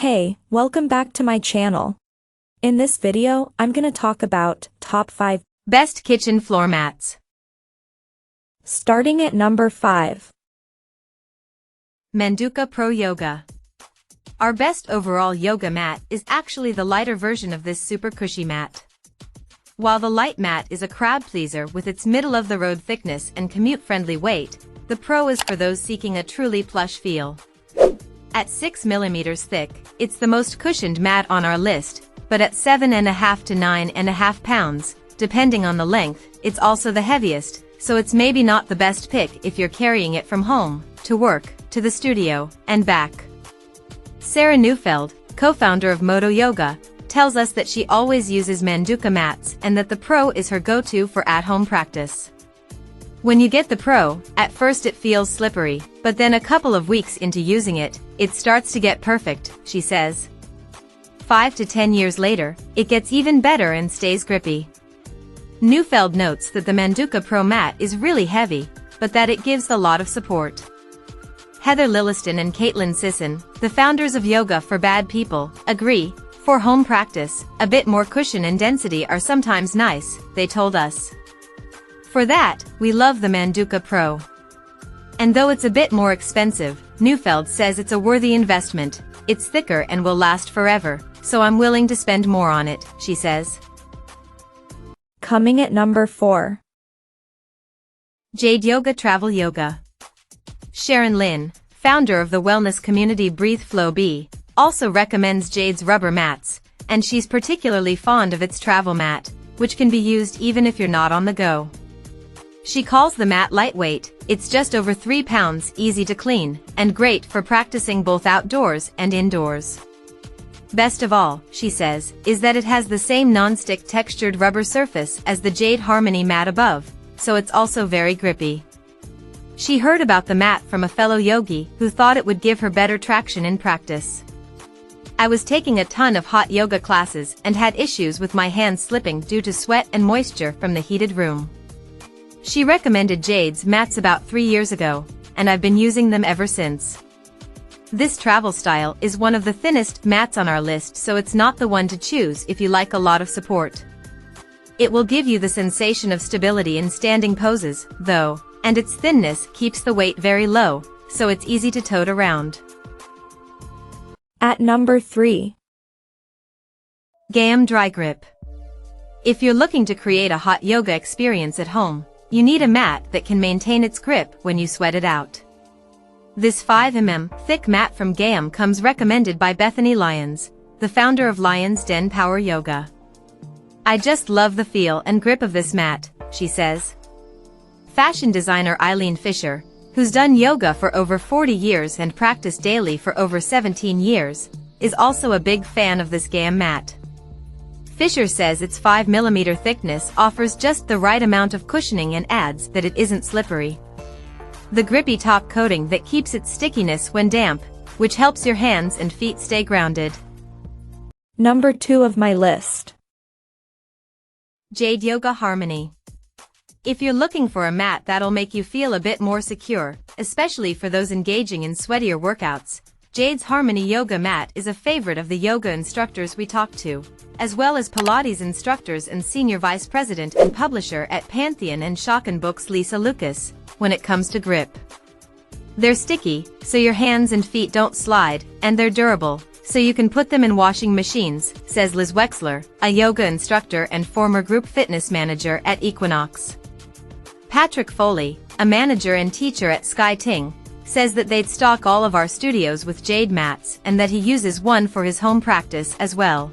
Hey, welcome back to my channel. In this video, I'm gonna talk about top 5 best kitchen floor mats. Starting at number 5. Manduka Pro Yoga. Our best overall yoga mat is actually the lighter version of this super cushy mat. While the Lite mat is a crowd pleaser with its middle-of-the-road thickness and commute-friendly weight, the Pro is for those seeking a truly plush feel. At 6 mm thick, it's the most cushioned mat on our list, but at 7.5 to 9.5 pounds, depending on the length, it's also the heaviest, so it's maybe not the best pick if you're carrying it from home, to work, to the studio, and back. Sarah Neufeld, co-founder of Moto Yoga, tells us that she always uses Manduka mats and that the Pro is her go-to for at-home practice. When you get the Pro, at first it feels slippery, but then a couple of weeks into using it, it starts to get perfect, she says. 5 to 10 years later, it gets even better and stays grippy. Neufeld notes that the Manduka Pro mat is really heavy, but that it gives a lot of support. Heather Lilliston and Caitlin Sisson, the founders of Yoga for Bad People, agree, for home practice, a bit more cushion and density are sometimes nice, they told us. For that, we love the Manduka Pro. And though it's a bit more expensive, Neufeld says it's a worthy investment. It's thicker and will last forever, so I'm willing to spend more on it, she says. Coming at number 4. JadeYoga Travel Yoga. Sharon Lynn, founder of the wellness community Breathe Flow Bee, also recommends Jade's rubber mats, and she's particularly fond of its travel mat, which can be used even if you're not on the go. She calls the mat lightweight, it's just over 3 pounds, easy to clean, and great for practicing both outdoors and indoors. Best of all, she says, is that it has the same non-stick textured rubber surface as the Jade Harmony mat above, so it's also very grippy. She heard about the mat from a fellow yogi who thought it would give her better traction in practice. I was taking a ton of hot yoga classes and had issues with my hands slipping due to sweat and moisture from the heated room. She recommended Jade's mats about 3 years ago, and I've been using them ever since. This travel style is one of the thinnest mats on our list, so it's not the one to choose if you like a lot of support. It will give you the sensation of stability in standing poses, though, and its thinness keeps the weight very low, so it's easy to tote around. At number 3. Gaiam Dry Grip. If you're looking to create a hot yoga experience at home, you need a mat that can maintain its grip when you sweat it out. This 5 mm thick mat from Gaiam comes recommended by Bethany Lyons, the founder of Lyons Den Power Yoga. I just love the feel and grip of this mat, she says. Fashion designer Eileen Fisher, who's done yoga for over 40 years and practiced daily for over 17 years, is also a big fan of this Gaiam mat. Fisher says its 5 mm thickness offers just the right amount of cushioning and adds that it isn't slippery. The grippy top coating that keeps its stickiness when damp, which helps your hands and feet stay grounded. Number 2 of my list. JadeYoga Harmony. If you're looking for a mat that'll make you feel a bit more secure, especially for those engaging in sweatier workouts, Jade's Harmony Yoga mat is a favorite of the yoga instructors we talk to, as well as Pilates instructors and Senior Vice President and Publisher at Pantheon and Schocken Books Lisa Lucas, when it comes to grip. They're sticky, so your hands and feet don't slide, and they're durable, so you can put them in washing machines, says Liz Wexler, a yoga instructor and former group fitness manager at Equinox. Patrick Foley, a manager and teacher at Sky Ting, says that they'd stock all of our studios with Jade mats and that he uses one for his home practice as well.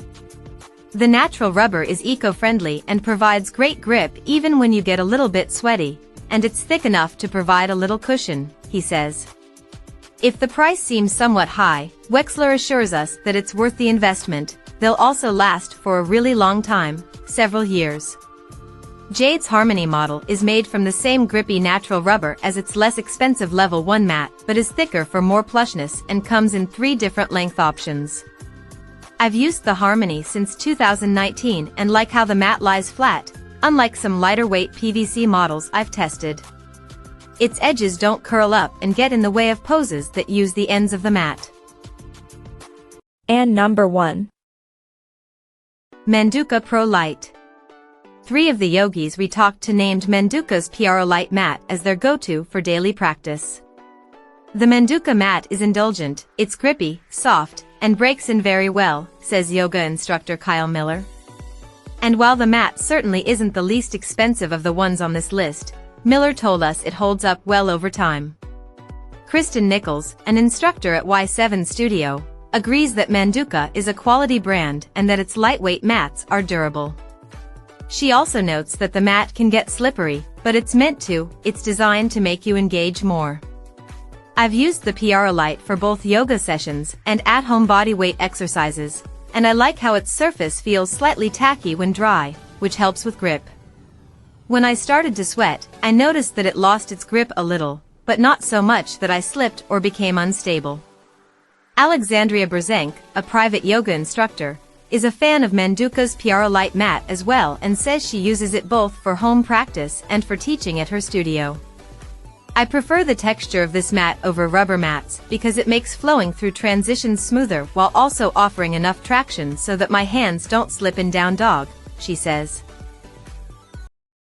The natural rubber is eco-friendly and provides great grip even when you get a little bit sweaty, and it's thick enough to provide a little cushion, he says. If the price seems somewhat high, Wexler assures us that it's worth the investment. They'll also last for a really long time, several years. Jade's Harmony model is made from the same grippy natural rubber as its less expensive level 1 mat, but is thicker for more plushness and comes in 3 different length options. I've used the Harmony since 2019 and like how the mat lies flat, unlike some lighter weight PVC models I've tested. Its edges don't curl up and get in the way of poses that use the ends of the mat. And number 1. Manduka Pro Lite. 3 of the yogis we talked to named Manduka's Pro Lite mat as their go-to for daily practice. The Manduka mat is indulgent, it's grippy, soft, and breaks in very well, says yoga instructor Kyle Miller. And while the mat certainly isn't the least expensive of the ones on this list, Miller told us it holds up well over time. Kristen Nichols, an instructor at Y7 Studio, agrees that Manduka is a quality brand and that its lightweight mats are durable. She also notes that the mat can get slippery, but it's designed to make you engage more. I've used the Pro Lite for both yoga sessions and at-home bodyweight exercises, and I like how its surface feels slightly tacky when dry, which helps with grip. When I started to sweat, I noticed that it lost its grip a little, but not so much that I slipped or became unstable. Alexandria Brzenk, a private yoga instructor, is a fan of Manduka's Pro Lite mat as well and says she uses it both for home practice and for teaching at her studio. I prefer the texture of this mat over rubber mats because it makes flowing through transitions smoother while also offering enough traction so that my hands don't slip in down dog, she says.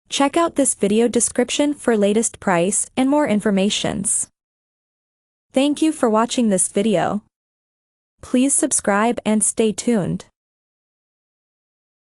Check out this video description for latest price and more informations. Thank you for watching this video. Please subscribe and stay tuned.